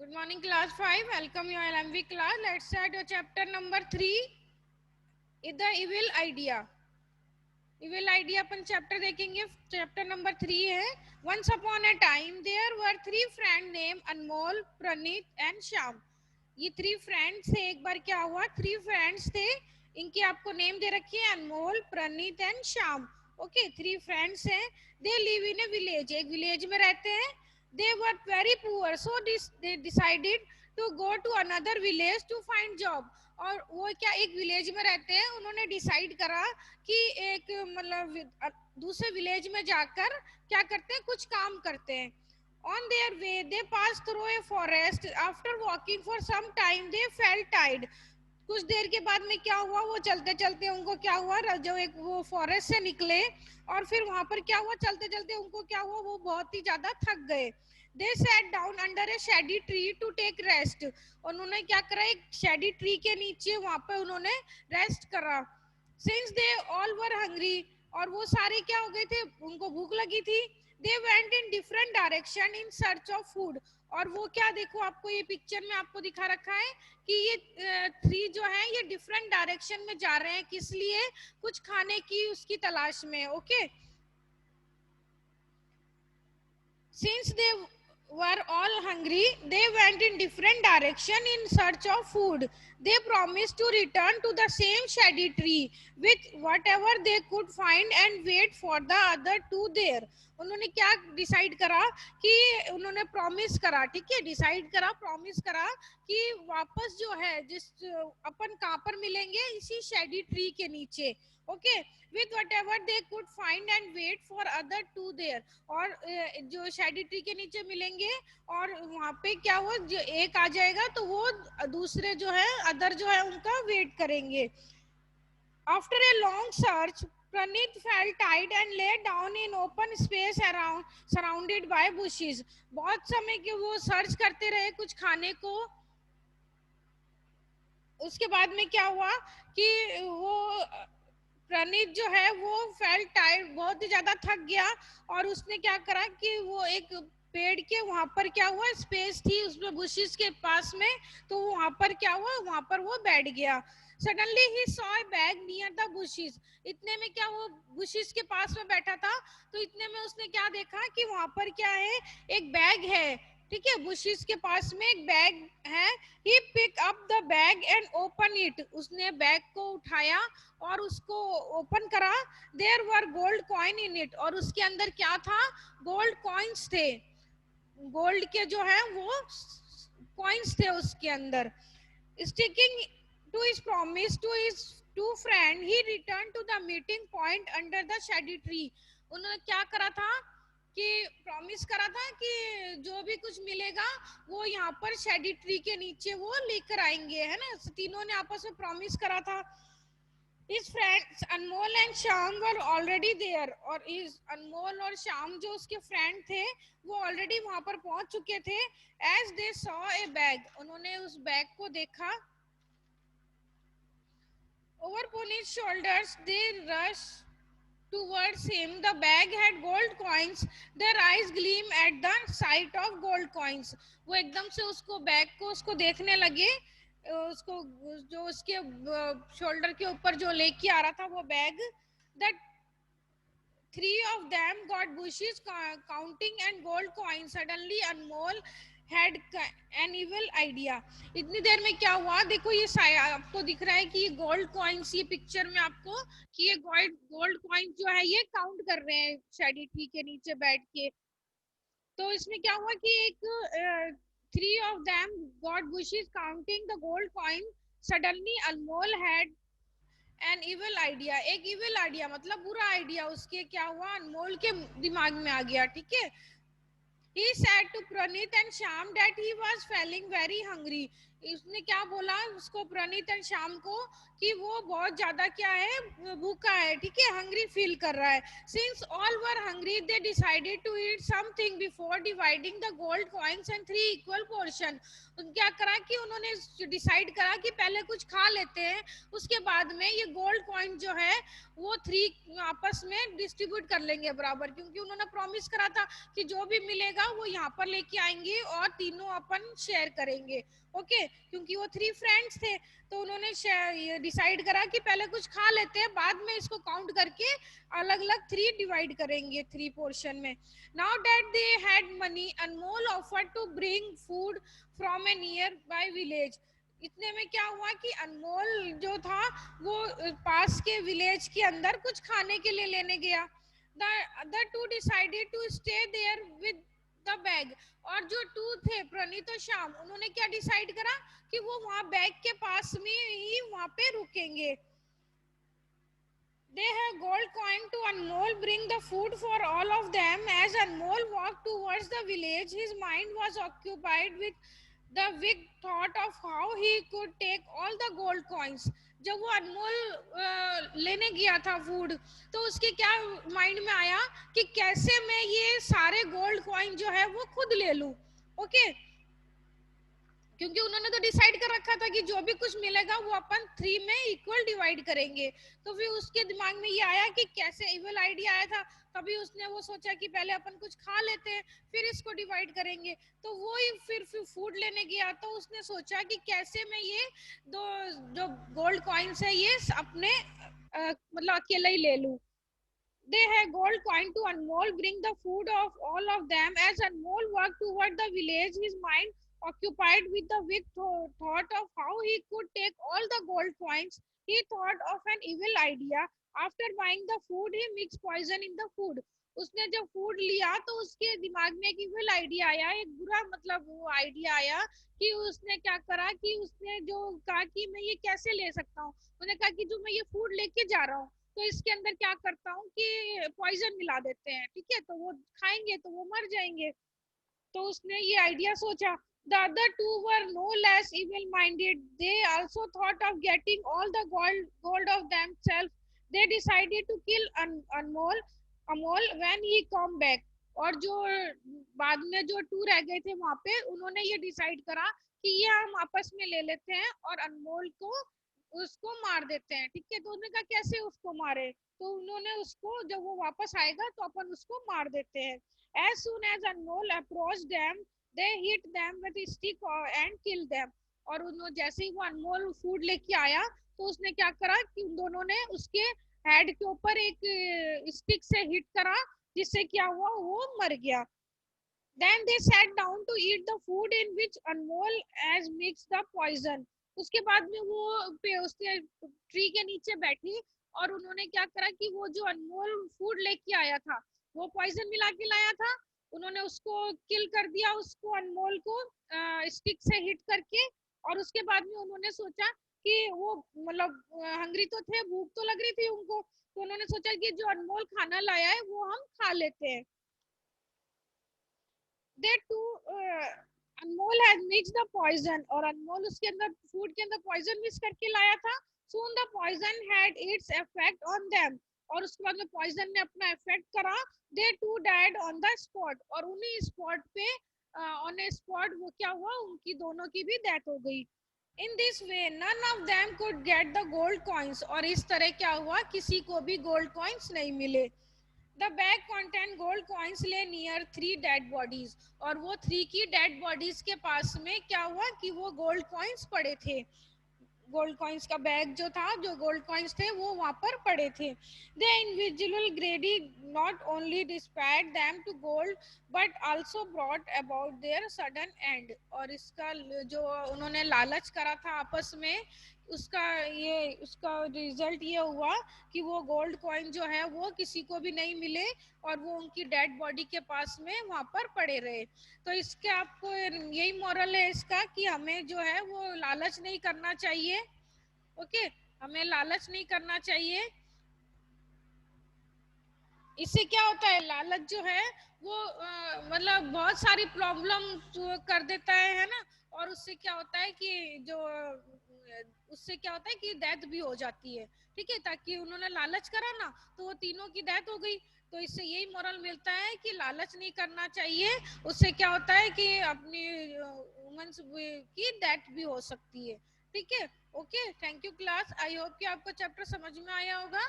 Good morning, class 5. Welcome you all LMV class. Let's start your chapter number 3. The evil idea. Evil idea upon chapter देखेंगे. Chapter number 3 है. Once upon a time, there were 3 friends named Anmol, Pranit and Shyam. ये 3 friends थे. एक बार क्या हुआ, 3 friends थे. इनके आपको नेम दे रखी है अनमोल, प्रणीत एंड श्याम. ओके, 3 friends हैं. They live in a village. एक village में रहते हैं. They were very poor, so they decided to go to another village to find job. और वो क्या एक विलेज में रहते हैं, उन्होंने डिसाइड करा कि एक मतलब दूसरे विलेज में जाकर क्या करते हैं, कुछ काम करते हैं. On their way, they passed through a forest. After walking for some time, they felt tired. कुछ देर के बाद में क्या हुआ, वो चलते चलते उनको क्या हुआ, जो एक वो फॉरेस्ट से निकले और फिर वहां पर क्या हुआ, चलते चलते उनको क्या हुआ, वो बहुत ही ज्यादा थक गए. They sat down under a shady tree to take rest. उन्होंने क्या करा, एक shady tree के नीचे वहां पे उन्होंने रेस्ट करा. Since they all were hungry, और वो सारे क्या हो गए थे, उनको भूख लगी थी. They went in different direction in search of food. और वो क्या, देखो आपको ये पिक्चर में आपको दिखा रखा है कि ये 3 जो है ये डिफरेंट डायरेक्शन में जा रहे हैं. किस लिए, कुछ खाने की उसकी तलाश में. Okay, since they were all hungry, they went in different direction in search of food. They promised to return to the same shady tree with whatever they could find and wait for the other two there. उन्होंने क्या decide करा कि उन्होंने promise करा, ठीक है, decide करा, promise करा कि वापस जो है जिस अपन कहाँ पर मिलेंगे, इसी शेडी ट्री के नीचे. Okay, with whatever they could find and wait for other two there. और जो शेडी ट्री के नीचे मिलेंगे और वहां पे क्या हुआ, जो एक आ जाएगा तो वो दूसरे जो है अदर जो है उनका वेट करेंगे. After a long search, Pranit felt tired and lay down in open space around surrounded by bushes. बहुत समय के वो सर्च करते रहे कुछ खाने को. उसके बाद में क्या हुआ कि वो प्रणीत जो है वो फेल टायर्ड, बहुत ही ज्यादा थक गया और उसने क्या करा कि वो एक पेड़ के वहां पर क्या हुआ, स्पेस थी उसमें बुशिस के पास में, तो वहां पर क्या हुआ, वहां पर वो बैठ गया. Suddenly he saw a bag near the bushes. इतने में क्या, वो बुशिस के पास में बैठा था तो इतने में उसने क्या देखा कि वहां पर क्या है, एक बैग है. ठीक है, बुशिस के पास में एक बैग है. He pick up the bag and open it. उसने बैग को उठाया और उसको ओपन करा. There were gold coin in it. और उसके अंदर क्या था, गोल्ड कॉइन्स थे. गोल्ड के जो है वो कॉइन्स थे उसके अंदर. Sticking to his promise to his two friend, he return to the meeting point under the shady tree. उन्होंने क्या करा था कि प्रॉमिस करा था कि जो भी कुछ मिलेगा वो यहाँ पर शेडी ट्री के नीचे वो लेकर आएंगे, है ना. तीनों ने आपस में प्रॉमिस करा था. His friends Anmol and Shyam were already there. और इस अनमोल और श्याम जो उसके फ्रेंड थे वो ऑलरेडी वहां पर पहुंच चुके थे. As they saw a bag, उन्होंने उस बैग को देखा. Over Puneet's shoulders they rushed towards him. The bag had gold coins. Their eyes gleam at the sight of gold coins. वो एकदम से उसको बैग को उसको देखने लगे. उसको जो उसके शोल्डर के ऊपर जो लेके आ रहा था वो bag. That 3 of them got bushes counting and gold coins. Suddenly Anmol had an evil idea. इतनी देर में क्या हुआ, देखो ये आपको दिख रहा है कि ये गोल्ड कॉइन्स, ये पिक्चर में आपको कि ये गोल्ड कॉइन्स जो है ये काउंट कर रहे हैं शेडी ट्री के नीचे बैठ के. तो इसमें क्या हुआ कि एक 3 of them got bushes counting the gold coin. Suddenly Anmol had an evil idea. एक इविल आइडिया मतलब बुरा आइडिया उसके क्या हुआ, अनमोल के दिमाग में आ गया. ठीक है, he said to Pranit and Shyam that he was feeling very hungry. इसने क्या बोला उसको, प्रणीत एंड श्याम को, कि वो बहुत ज्यादा क्या है, भूखा है, ठीक है, हंग्री फील कर रहा है। Since all were hungry they decided to eat something before dividing the gold coins and 3 equal portion. क्या करा कि उन्होंने डिसाइड करा कि पहले कुछ खा लेते हैं, उसके बाद में ये गोल्ड कॉइन जो है वो 3 आपस में डिस्ट्रीब्यूट कर लेंगे बराबर, क्योंकि उन्होंने प्रॉमिस करा था कि जो भी मिलेगा वो यहाँ पर लेके आएंगे और तीनों अपन शेयर करेंगे। ओके, क्योंकि वो 3 फ्रेंड्स थे, तो उन्होंने डिसाइड करा कि पहले कुछ खा लेते हैं, बाद में इसको काउंट करके अलग अलग 3 डिवाइड करेंगे 3 पोर्शन में। Now that they had money, Anmol offer to bring food from a nearby village. इतने में क्या हुआ कि अनमोल जो था वो पास के विलेज के अंदर कुछ खाने के लिए लेने गया। The other two decided to stay there with the bag। और जो 2 थे प्रणीत और श्याम, उन्होंने क्या डिसाइड करा कि वो वहां बैग के पास में ही वहां पे रुकेंगे। They have gold coin to Anmol bring the food for all of them. As Anmol walked towards the village, his mind was occupied with the big thought of how he could take all the gold coins। जब वो अनमोल लेने गया था food, तो उसके क्या mind में आया कि कैसे मैं ये सारे गोल्ड कॉइन जो है वो खुद ले लूं। ओके, क्योंकि उन्होंने तो डिसाइड कर रखा था कि जो भी कुछ मिलेगा वो अपन 3 में इक्वल डिवाइड करेंगे। तो फिर उसके दिमाग में ये आया कि कैसे, इवल आइडिया आया था, तभी उसने वो सोचा कि पहले अपन कुछ खा लेते हैं फिर इसको डिवाइड करेंगे। तो वो ही फिर फूड लेने गया, तो उसने सोचा कि कैसे मैं ये दो जो गोल्ड कॉइन्स है ये अपने मतलब अकेले ही ले लूं। They had gold coin to Anmol bring the food of all of them. As Anmol walked toward the village, his mind occupied with the weak thought of how he could take all the gold coins. He thought of an evil idea. After buying the food, he mixed poison in the food. उसने जब food लिया तो उसके दिमाग में एक evil idea आया, एक बुरा मतलब वो आइडिया आया कि उसने क्या करा कि उसने जो कहा कि मैं ये कैसे ले सकता हूँ। उसने कहा कि जो मैं ये फूड लेके जा रहा हूँ तो इसके अंदर क्या करता हूँ कि पॉइजन मिला देते हैं, ठीक है, तो वो खाएंगे तो वो मर जाएंगे। तो उसने ये आइडिया सोचा। The other two were no less evil-minded. They also thought of getting all the gold of themselves. They decided to kill Amol when he come back। और जो बाद में जो 2 रह गए थे वहां पे, उन्होंने ये डिसाइड करा कि ये हम आपस में ले लेते हैं और अनमोल को उसको मार देते हैं, ठीक है। तो उन्होंने कहा कैसे उसको मारे, तो उन्होंने उसको जब वो वापस आएगा तो अपन उसको मार देते हैं। As soon as Anmol approached them, they hit them with a stick and killed them। और उन्होंने जैसे ही वो अनमोल फूड लेके आया तो उसने क्या करा कि उन दोनों ने उसके हेड के ऊपर एक स्टिक से हिट करा, जिससे क्या हुआ वो मर गया। Then they sat down to eat the food in which Anmol has mixed the poison। उसके बाद में वो उसके ट्री के नीचे बैठी और उन्होंने क्या करा कि वो जो अनमोल फूड लेके आया था वो पॉइजन मिला के लाया था, उन्होंने उसको किल कर दिया, उसको अनमोल को स्टिक से हिट करके। और उसके बाद में उन्होंने सोचा कि वो मतलब हंग्री तो थे, भूख तो लग रही थी उनको, तो उन्होंने सोचा कि जो अनमोल खाना लाया है वो हम खा लेते हैं। They too Anmol has mixed the poison। और अनमोल उसके अंदर फूड के अंदर पॉइजन मिक्स करके लाया था। Soon the poison had its effect on them। और उसके बाद में पॉइजन ने अपना इफेक्ट करा। They too died on the spot। और उन्हीं स्पॉट पे ऑन ए स्पॉट वो क्या हुआ, उनकी दोनों की भी डेथ हो गई। In this way none of them could get the gold coins। और इस तरह क्या हुआ, किसी को भी गोल्ड कॉइन्स नहीं मिले। The bag contained gold coins lay near 3 dead bodies। और वो 3 की डेड बॉडीज के पास में क्या हुआ कि वो गोल्ड कॉइन्स पड़े थे। गोल्ड कॉइन्स का बैग जो था, जो गोल्ड कॉइन्स थे वो वहां पर पड़े थे। The individual greedy not only despaired them to gold but also brought about their sudden end। और इसका जो उन्होंने लालच करा था आपस में, उसका रिजल्ट ये हुआ कि वो गोल्ड कॉइन जो है वो किसी को भी नहीं मिले और वो उनकी डेड बॉडी के पास में वहां पर पड़े रहे। तो इसके आपको यही मॉरल है इसका कि हमें जो है वो लालच नहीं करना चाहिए। ओके, हमें लालच नहीं करना चाहिए। इससे क्या होता है, लालच जो है वो मतलब बहुत सारी प्रॉब्लम कर देता है ना। और उससे क्या होता है कि उससे क्या होता है कि डेथ भी हो जाती है, ठीक है, ताकि उन्होंने लालच करा ना तो वो तीनों की डेथ हो गई। तो इससे यही मोरल मिलता है कि लालच नहीं करना चाहिए, उससे क्या होता है कि अपनी वुमेन्स की डेथ भी हो सकती है, ठीक है। Okay, thank you class, I hope कि आपको चैप्टर समझ में आया होगा।